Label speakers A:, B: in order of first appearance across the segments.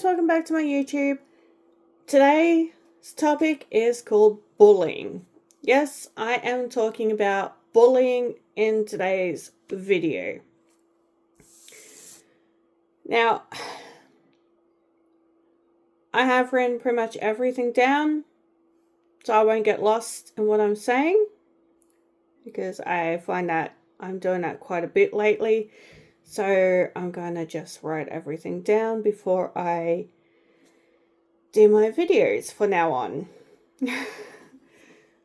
A: guys, welcome back to my YouTube. Today's topic is called bullying. Yes, I am talking about bullying in today's video. Now, I have written pretty much everything down, so I won't get lost in what I'm saying, because I find that I'm doing that quite a bit lately. So I'm going to just write everything down before I do my videos for now on.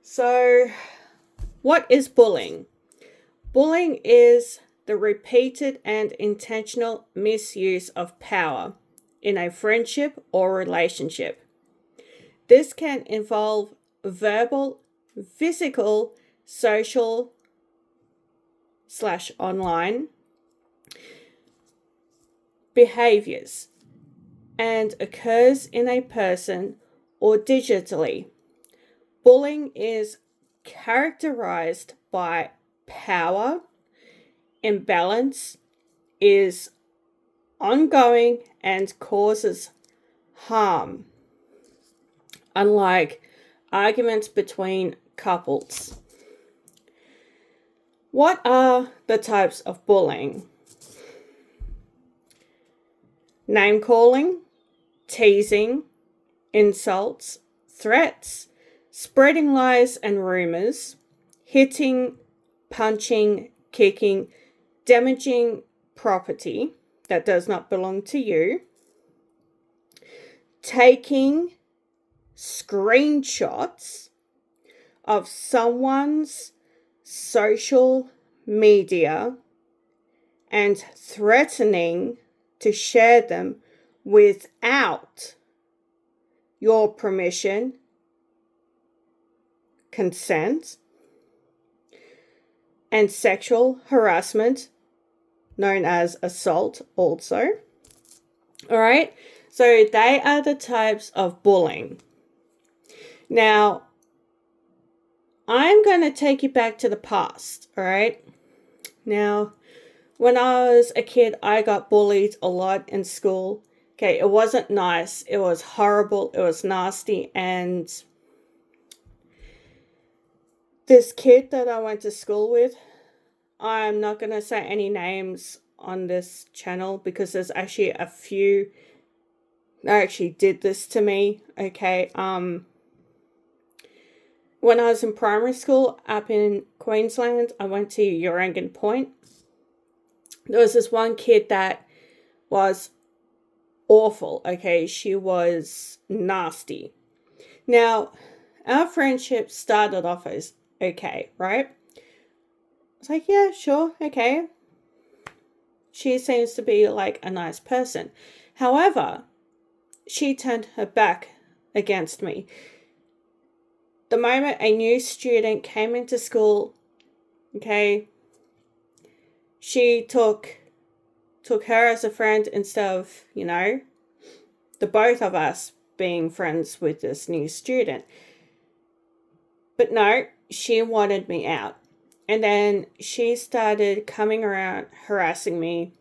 A: So, what is bullying? Bullying is the repeated and intentional misuse of power in a friendship or relationship. This can involve verbal, physical, social / online behaviors and occurs in a person or digitally. Bullying is characterized by power, imbalance, is ongoing and causes harm, unlike arguments between couples. What are the types of bullying? Name calling, teasing, insults, threats, spreading lies and rumors, hitting, punching, kicking, damaging property that does not belong to you, taking screenshots of someone's social media and threatening to share them without your permission, consent, and sexual harassment, known as assault also. All right, so they are the types of bullying. Now, I'm going to take you back to the past, all right? Now, when I was a kid, I got bullied a lot in school. Okay, it wasn't nice. It was horrible. It was nasty. And this kid that I went to school with, I'm not going to say any names on this channel because there's actually a few that actually did this to me. Okay, when I was in primary school up in Queensland, I went to Urangan Point. There was this one kid that was awful, okay? She was nasty. Now, our friendship started off as okay, right? It's like, yeah, sure, okay. She seems to be like a nice person. However, she turned her back against me. The moment a new student came into school, okay, she took her as a friend instead of, the both of us being friends with this new student. But no, she wanted me out. And then she started coming around harassing me.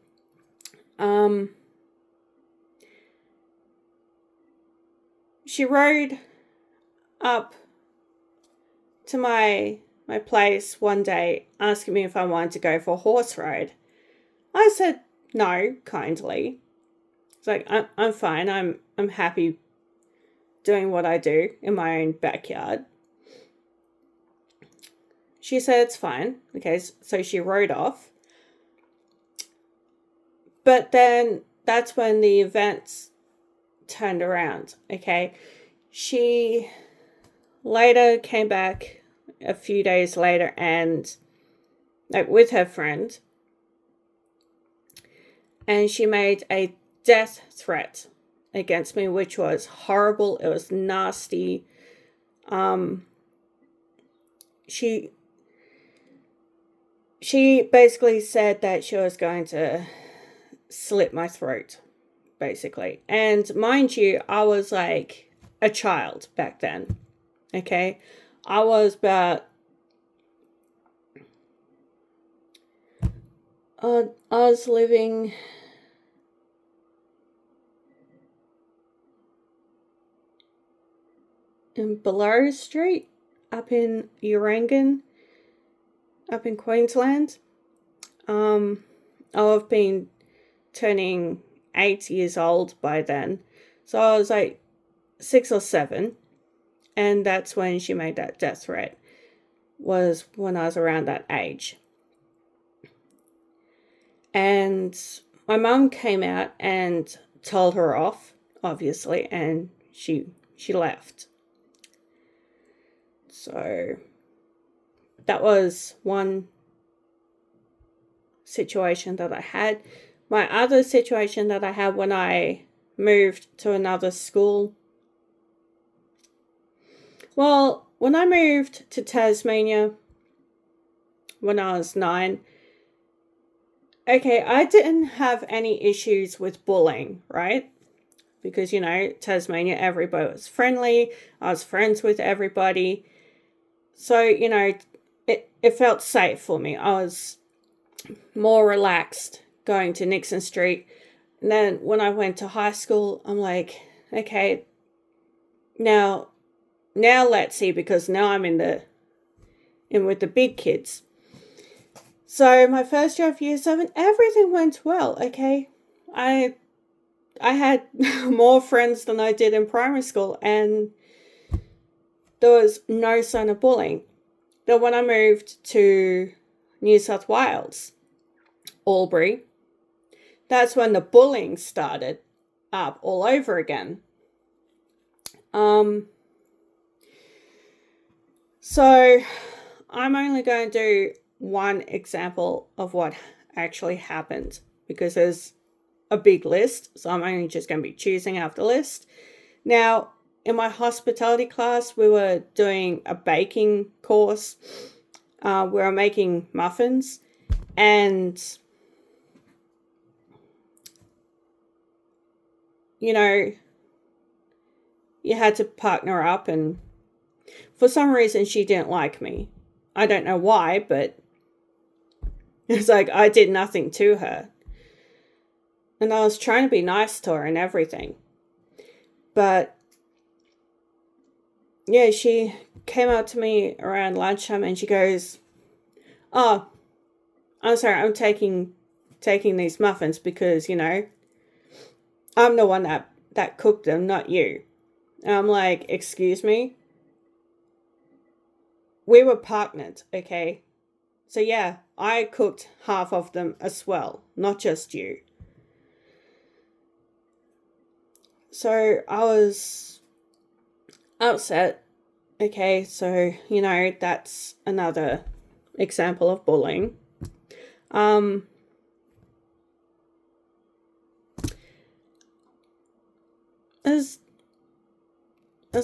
A: She rode up to my place one day asking me if I wanted to go for a horse ride. I said no, kindly. It's like, I'm fine. I'm happy doing what I do in my own backyard. She said it's fine. Okay, so she rode off. But then that's when the events turned around, okay? She later came back a few days later and with her friend, and she made a death threat against me, which was horrible. It was nasty. She basically said that she was going to slit my throat, basically. And mind you, I was like a child back then. Okay, I was about I was living in Below Street up in Urangan, up in Queensland. I've been turning 8 years old by then. So I was like 6 or 7. And that's when she made that death threat, was when I was around that age. And my mum came out and told her off, obviously, and she left. So that was one situation that I had. My other situation that I had when I moved to another school. Well, when I moved to Tasmania when I was 9, okay, I didn't have any issues with bullying, right? Because, Tasmania, everybody was friendly. I was friends with everybody. So, it felt safe for me. I was more relaxed going to Nixon Street. And then when I went to high school, I'm like, okay, now let's see, because now I'm in with the big kids. So my first year of year 7, everything went well, okay? I had more friends than I did in primary school, and there was no sign of bullying. Then when I moved to New South Wales, Albury, that's when the bullying started up all over again. So I'm only going to do one example of what actually happened, because there's a big list, so I'm only just going to be choosing out the list. Now, in my hospitality class, we were doing a baking course. We were making muffins, and you had to partner up, and for some reason she didn't like me. I don't know why, but it's like I did nothing to her. And I was trying to be nice to her and everything. But yeah, she came up to me around lunchtime and she goes, "Oh, I'm sorry, I'm taking these muffins because, I'm the one that cooked them, not you." And I'm like, "Excuse me? We were partnered, okay? So yeah, I cooked half of them as well, not just you." So I was upset. Okay, so, that's another example of bullying. As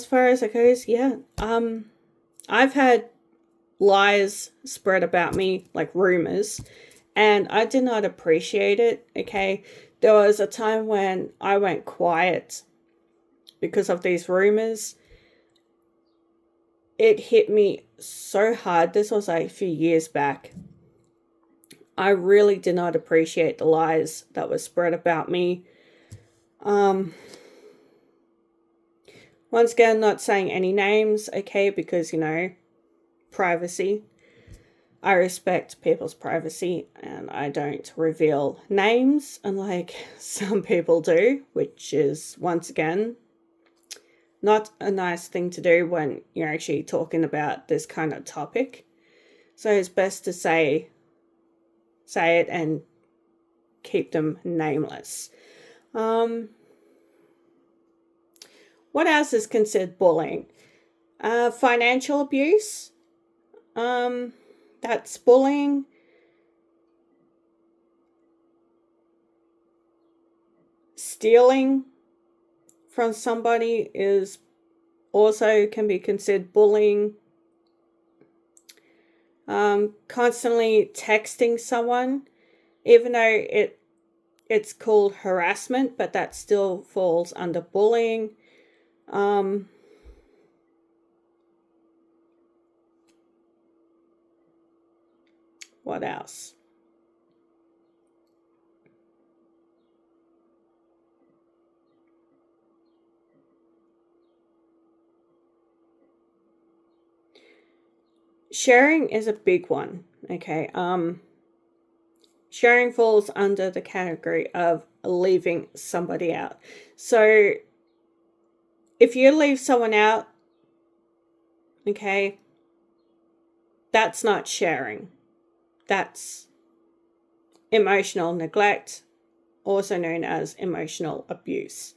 A: far as it goes, yeah. I've had lies spread about me, like rumors, and I did not appreciate it, okay? There was a time when I went quiet because of these rumors. It hit me so hard. This was like a few years back. I really did not appreciate the lies that were spread about me. Once again, not saying any names, okay, because, privacy. I respect people's privacy and I don't reveal names, unlike some people do, which is, once again, not a nice thing to do when you're actually talking about this kind of topic. So it's best to say it and keep them nameless. What else is considered bullying? Financial abuse. That's bullying. Stealing from somebody is also can be considered bullying. Constantly texting someone, even though it's called harassment, but that still falls under bullying. What else? Sharing is a big one. Okay. Sharing falls under the category of leaving somebody out. So if you leave someone out, okay, that's not sharing. That's emotional neglect, also known as emotional abuse.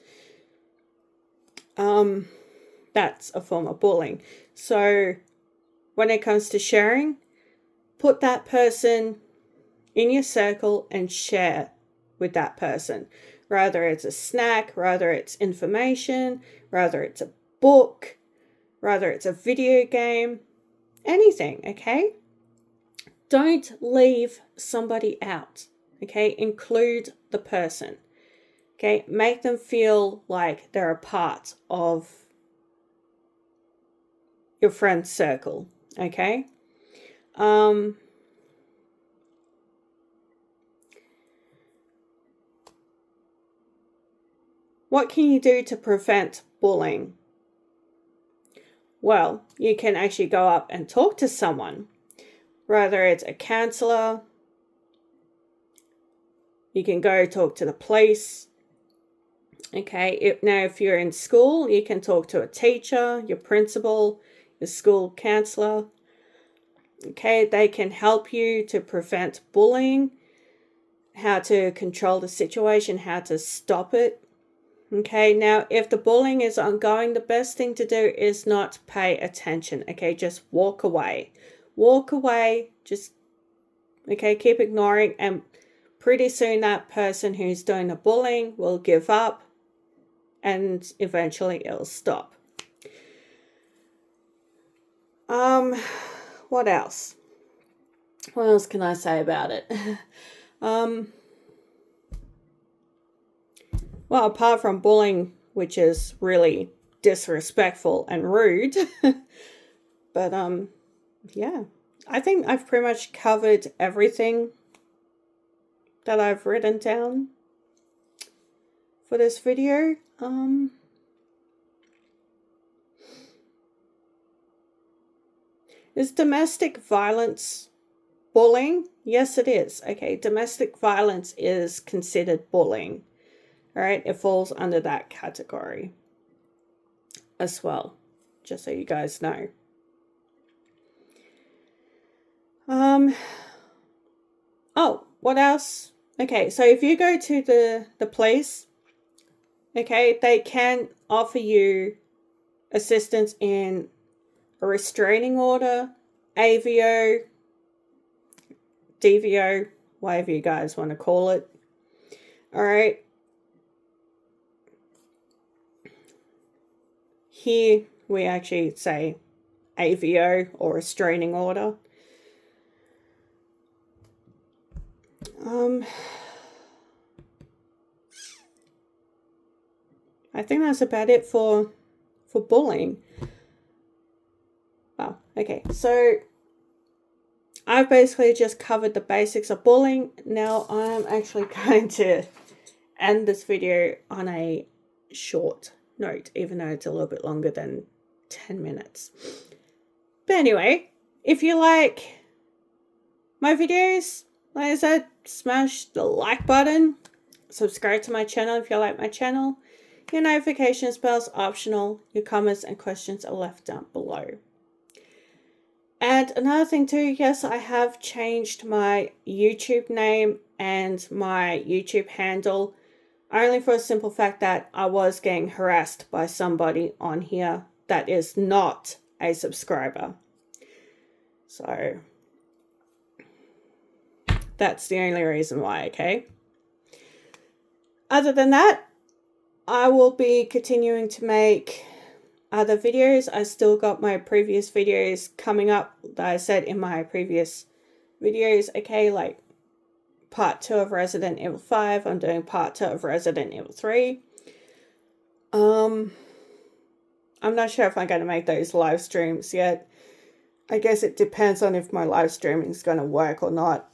A: That's a form of bullying. So when it comes to sharing, put that person in your circle and share with that person. Rather it's a snack, rather it's information, rather it's a book, rather it's a video game, anything, okay? Don't leave somebody out, okay? Include the person, okay? Make them feel like they're a part of your friend's circle, okay? What can you do to prevent bullying? Well, you can actually go up and talk to someone, whether it's a counselor. You can go talk to the police. Okay, if you're in school, you can talk to a teacher, your principal, your school counselor. Okay, they can help you to prevent bullying, how to control the situation, how to stop it. Okay, now if the bullying is ongoing, the best thing to do is not pay attention. Okay, just walk away. Walk away, just, okay, keep ignoring, and pretty soon that person who's doing the bullying will give up and eventually it'll stop. What else? What else can I say about it? Well, apart from bullying, which is really disrespectful and rude, but yeah, I think I've pretty much covered everything that I've written down for this video. Is domestic violence bullying? Yes, it is. Okay, domestic violence is considered bullying. All right, it falls under that category as well, just so you guys know. Oh, what else? Okay, so if you go to the police, okay, they can offer you assistance in a restraining order, AVO, DVO, whatever you guys want to call it. All right. Here we actually say AVO or restraining order. I think that's about it for bullying. Wow. Okay, so I've basically just covered the basics of bullying. Now I'm actually going to end this video on a short note, even though it's a little bit longer than 10 minutes. But anyway, if you like my videos, like I said, smash the like button, subscribe to my channel if you like my channel. Your notifications bell's optional. Your comments and questions are left down below. And another thing too, yes, I have changed my YouTube name and my YouTube handle, only for a simple fact that I was getting harassed by somebody on here that is not a subscriber. So that's the only reason why, okay? Other than that, I will be continuing to make other videos. I still got my previous videos coming up that I said in my previous videos, okay, like part 2 of Resident Evil 5. I'm doing part 2 of Resident Evil 3. I'm not sure if I'm going to make those live streams yet. I guess it depends on if my live streaming is going to work or not.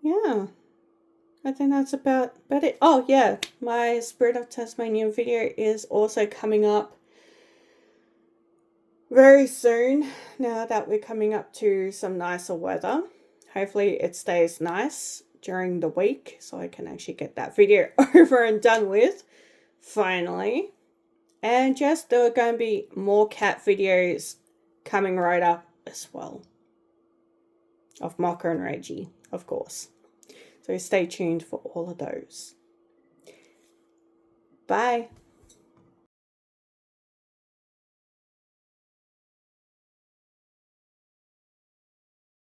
A: Yeah. I think that's about it. Oh yeah, my Spirit of Tasmania video is also coming up very soon, now that we're coming up to some nicer weather. Hopefully it stays nice during the week so I can actually get that video over and done with finally. And just there are going to be more cat videos coming right up as well, of Mocha and Reggie, of course. So stay tuned for all of those. Bye.